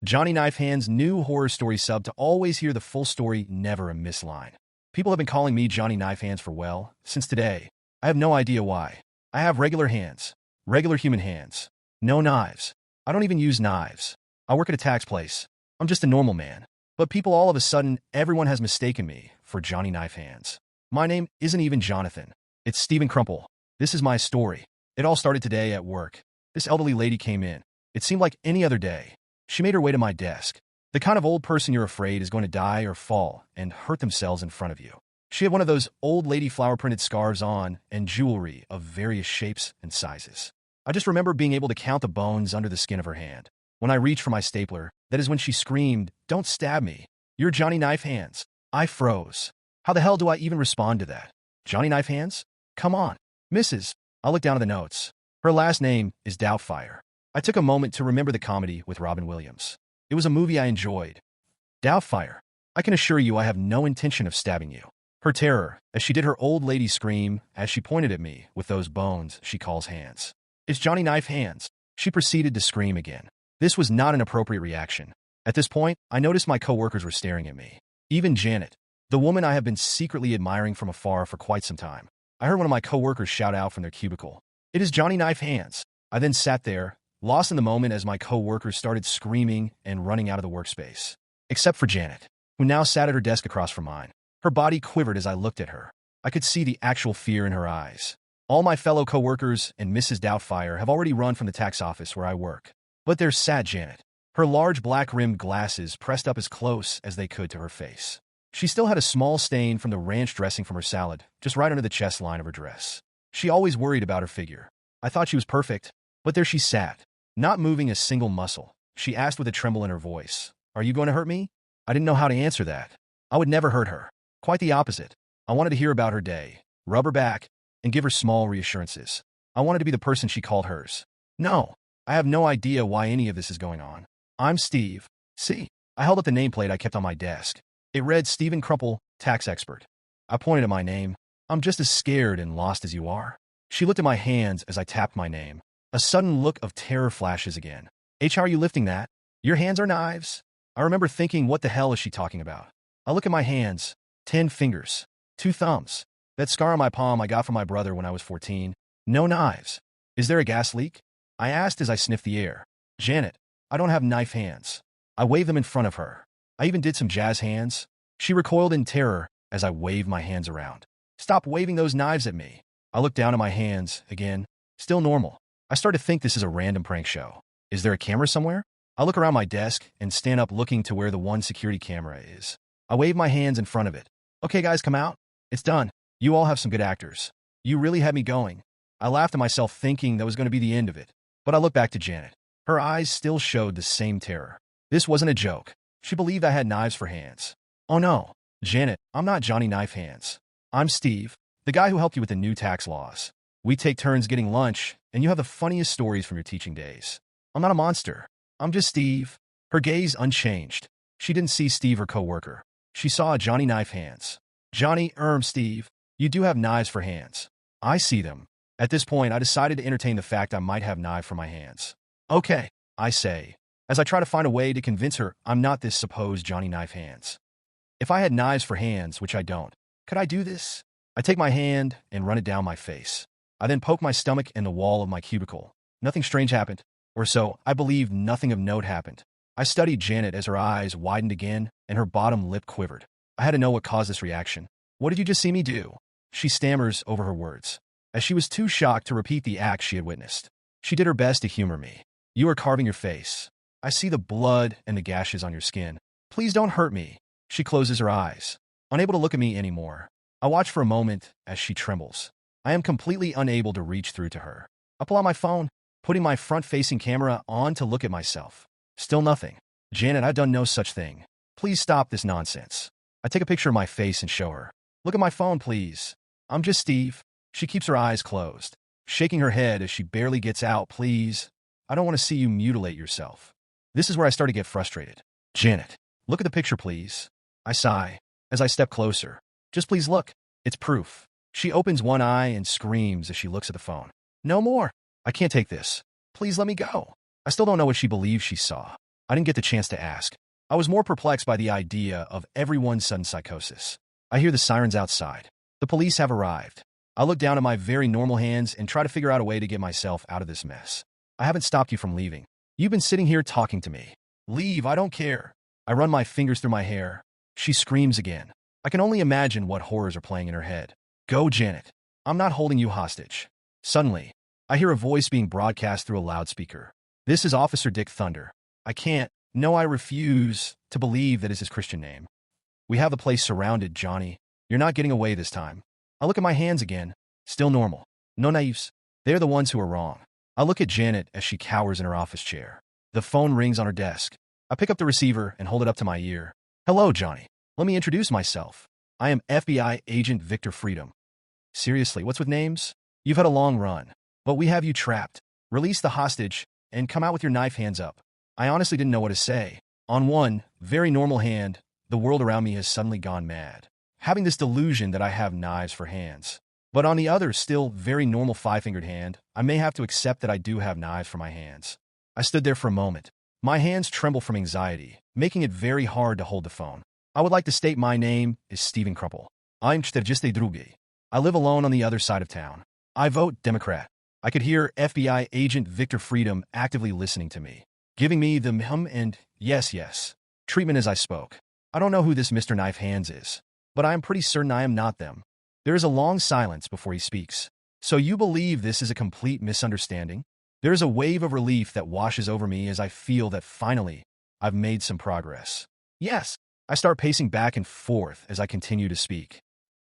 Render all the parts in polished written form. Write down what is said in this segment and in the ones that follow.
Johnny Knife Hand's new horror story sub to always hear the full story, never a misline. People have been calling me Johnny Knife Hands for, well, since today. I have no idea why. I have regular hands. Regular human hands. No knives. I don't even use knives. I work at a tax place. I'm just a normal man. But people all of a sudden, everyone has mistaken me for Johnny Knife Hands. My name isn't even Jonathan. It's Stephen Crumple. This is my story. It all started today at work. This elderly lady came in. It seemed like any other day. She made her way to my desk. The kind of old person you're afraid is going to die or fall and hurt themselves in front of you. She had one of those old lady flower-printed scarves on and jewelry of various shapes and sizes. I just remember being able to count the bones under the skin of her hand. When I reached for my stapler, that is when she screamed, "Don't stab me. You're Johnny Knife Hands." I froze. How the hell do I even respond to that? Johnny Knife Hands? Come on. Mrs. I looked down at the notes. Her last name is Doubtfire. I took a moment to remember the comedy with Robin Williams. It was a movie I enjoyed. Doubtfire. I can assure you I have no intention of stabbing you. Her terror, as she did her old lady scream, as she pointed at me with those bones she calls hands. It's Johnny Knife Hands. She proceeded to scream again. This was not an appropriate reaction. At this point, I noticed my coworkers were staring at me. Even Janet, the woman I have been secretly admiring from afar for quite some time. I heard one of my coworkers shout out from their cubicle, "It is Johnny Knife Hands." I then sat there, lost in the moment as my coworkers started screaming and running out of the workspace. Except for Janet, who now sat at her desk across from mine. Her body quivered as I looked at her. I could see the actual fear in her eyes. All my fellow coworkers and Mrs. Doubtfire have already run from the tax office where I work. But there's sad Janet, her large black-rimmed glasses pressed up as close as they could to her face. She still had a small stain from the ranch dressing from her salad, just right under the chest line of her dress. She always worried about her figure. I thought she was perfect, but there she sat, not moving a single muscle. She asked with a tremble in her voice, "Are you going to hurt me?" I didn't know how to answer that. I would never hurt her. Quite the opposite. I wanted to hear about her day, rub her back, and give her small reassurances. I wanted to be the person she called hers. No, I have no idea why any of this is going on. I'm Steve. See? I held up the nameplate I kept on my desk. It read Stephen Crumple, tax expert. I pointed at my name. I'm just as scared and lost as you are. She looked at my hands as I tapped my name. A sudden look of terror flashes again. How are you lifting that? Your hands are knives. I remember thinking, what the hell is she talking about? I look at my hands. 10 fingers. 2 thumbs. That scar on my palm I got from my brother when I was 14. No knives. Is there a gas leak? I asked as I sniffed the air. Janet, I don't have knife hands. I waved them in front of her. I even did some jazz hands. She recoiled in terror as I waved my hands around. Stop waving those knives at me. I looked down at my hands, again, still normal. I start to think this is a random prank show. Is there a camera somewhere? I look around my desk and stand up looking to where the one security camera is. I wave my hands in front of it. Okay guys, come out. It's done. You all have some good actors. You really had me going. I laughed at myself thinking that was going to be the end of it. But I looked back to Janet. Her eyes still showed the same terror. This wasn't a joke. She believed I had knives for hands. Oh no, Janet, I'm not Johnny Knife Hands. I'm Steve, the guy who helped you with the new tax laws. We take turns getting lunch, and you have the funniest stories from your teaching days. I'm not a monster. I'm just Steve. Her gaze unchanged. She didn't see Steve, her coworker. She saw Johnny Knife Hands. Johnny, Steve, you do have knives for hands. I see them. At this point, I decided to entertain the fact I might have knives for my hands. Okay, I say, as I try to find a way to convince her I'm not this supposed Johnny Knife Hands. If I had knives for hands, which I don't, could I do this? I take my hand and run it down my face. I then poke my stomach in the wall of my cubicle. Nothing strange happened, or so I believe nothing of note happened. I studied Janet as her eyes widened again and her bottom lip quivered. I had to know what caused this reaction. What did you just see me do? She stammers over her words, as she was too shocked to repeat the act she had witnessed. She did her best to humor me. You are carving your face. I see the blood and the gashes on your skin. Please don't hurt me. She closes her eyes, unable to look at me anymore. I watch for a moment as she trembles. I am completely unable to reach through to her. I pull out my phone, putting my front-facing camera on to look at myself. Still nothing. Janet, I've done no such thing. Please stop this nonsense. I take a picture of my face and show her. Look at my phone, please. I'm just Steve. She keeps her eyes closed, shaking her head as she barely gets out. Please. I don't want to see you mutilate yourself. This is where I start to get frustrated. Janet, look at the picture, please. I sigh as I step closer. Just please look. It's proof. She opens one eye and screams as she looks at the phone. No more. I can't take this. Please let me go. I still don't know what she believes she saw. I didn't get the chance to ask. I was more perplexed by the idea of everyone's sudden psychosis. I hear the sirens outside. The police have arrived. I look down at my very normal hands and try to figure out a way to get myself out of this mess. I haven't stopped you from leaving. You've been sitting here talking to me. Leave, I don't care. I run my fingers through my hair. She screams again. I can only imagine what horrors are playing in her head. Go, Janet. I'm not holding you hostage. Suddenly, I hear a voice being broadcast through a loudspeaker. This is Officer Dick Thunder. I refuse to believe that is his Christian name. We have the place surrounded, Johnny. You're not getting away this time. I look at my hands again. Still normal. No naives. They're the ones who are wrong. I look at Janet as she cowers in her office chair. The phone rings on her desk. I pick up the receiver and hold it up to my ear. Hello, Johnny. Let me introduce myself. I am FBI Agent Victor Freedom. Seriously, what's with names? You've had a long run, but we have you trapped. Release the hostage and come out with your knife hands up. I honestly didn't know what to say. On one, very normal hand, the world around me has suddenly gone mad, having this delusion that I have knives for hands. But on the other, still very normal five-fingered hand, I may have to accept that I do have knives for my hands. I stood there for a moment. My hands tremble from anxiety, making it very hard to hold the phone. I would like to state my name is Stephen Crumple. I'm 42. I live alone on the other side of town. I vote Democrat. I could hear FBI Agent Victor Freedom actively listening to me, giving me the and yes treatment as I spoke. I don't know who this Mr. Knife Hands is, but I am pretty certain I am not them. There is a long silence before he speaks. So you believe this is a complete misunderstanding? There is a wave of relief that washes over me as I feel that finally I've made some progress. Yes, I start pacing back and forth as I continue to speak.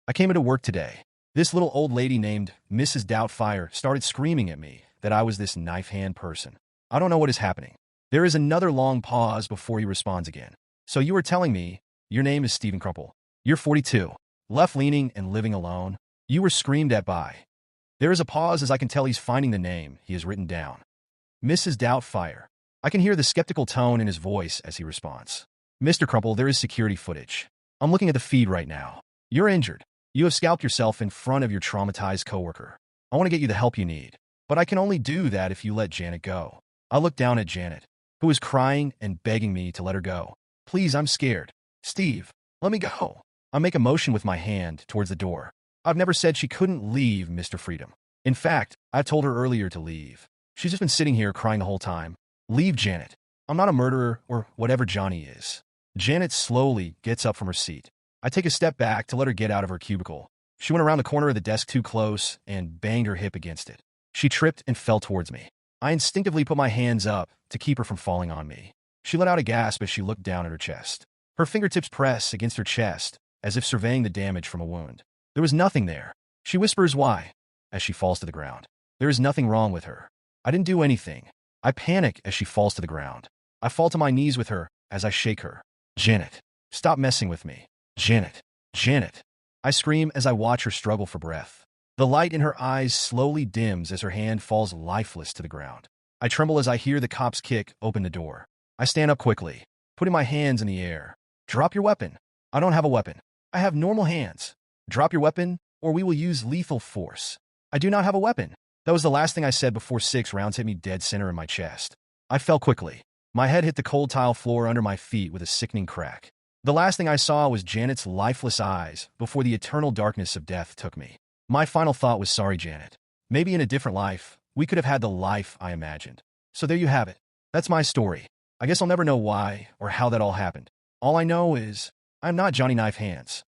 I came into work today. This little old lady named Mrs. Doubtfire started screaming at me that I was this knife hand person. I don't know what is happening. There is another long pause before he responds again. So you were telling me your name is Stephen Crumple. You're 42, left-leaning and living alone. You were screamed at by. There is a pause as I can tell he's finding the name he has written down. Mrs. Doubtfire. I can hear the skeptical tone in his voice as he responds. Mr. Crumple, there is security footage. I'm looking at the feed right now. You're injured. You have scalped yourself in front of your traumatized coworker. I want to get you the help you need, but I can only do that if you let Janet go. I look down at Janet, who is crying and begging me to let her go. Please, I'm scared. Steve, let me go. I make a motion with my hand towards the door. I've never said she couldn't leave, Mr. Freedom. In fact, I told her earlier to leave. She's just been sitting here crying the whole time. Leave, Janet. I'm not a murderer or whatever Johnny is. Janet slowly gets up from her seat. I take a step back to let her get out of her cubicle. She went around the corner of the desk too close and banged her hip against it. She tripped and fell towards me. I instinctively put my hands up to keep her from falling on me. She let out a gasp as she looked down at her chest. Her fingertips press against her chest, as if surveying the damage from a wound. There was nothing there. She whispers why, as she falls to the ground. There is nothing wrong with her. I didn't do anything. I panic as she falls to the ground. I fall to my knees with her as I shake her. Janet, stop messing with me. Janet, Janet. I scream as I watch her struggle for breath. The light in her eyes slowly dims as her hand falls lifeless to the ground. I tremble as I hear the cops kick open the door. I stand up quickly, putting my hands in the air. Drop your weapon. I don't have a weapon. I have normal hands. Drop your weapon, or we will use lethal force. I do not have a weapon. That was the last thing I said before 6 rounds hit me dead center in my chest. I fell quickly. My head hit the cold tile floor under my feet with a sickening crack. The last thing I saw was Janet's lifeless eyes before the eternal darkness of death took me. My final thought was, sorry, Janet. Maybe in a different life, we could have had the life I imagined. So there you have it. That's my story. I guess I'll never know why or how that all happened. All I know is I'm not Johnny Knife Hands.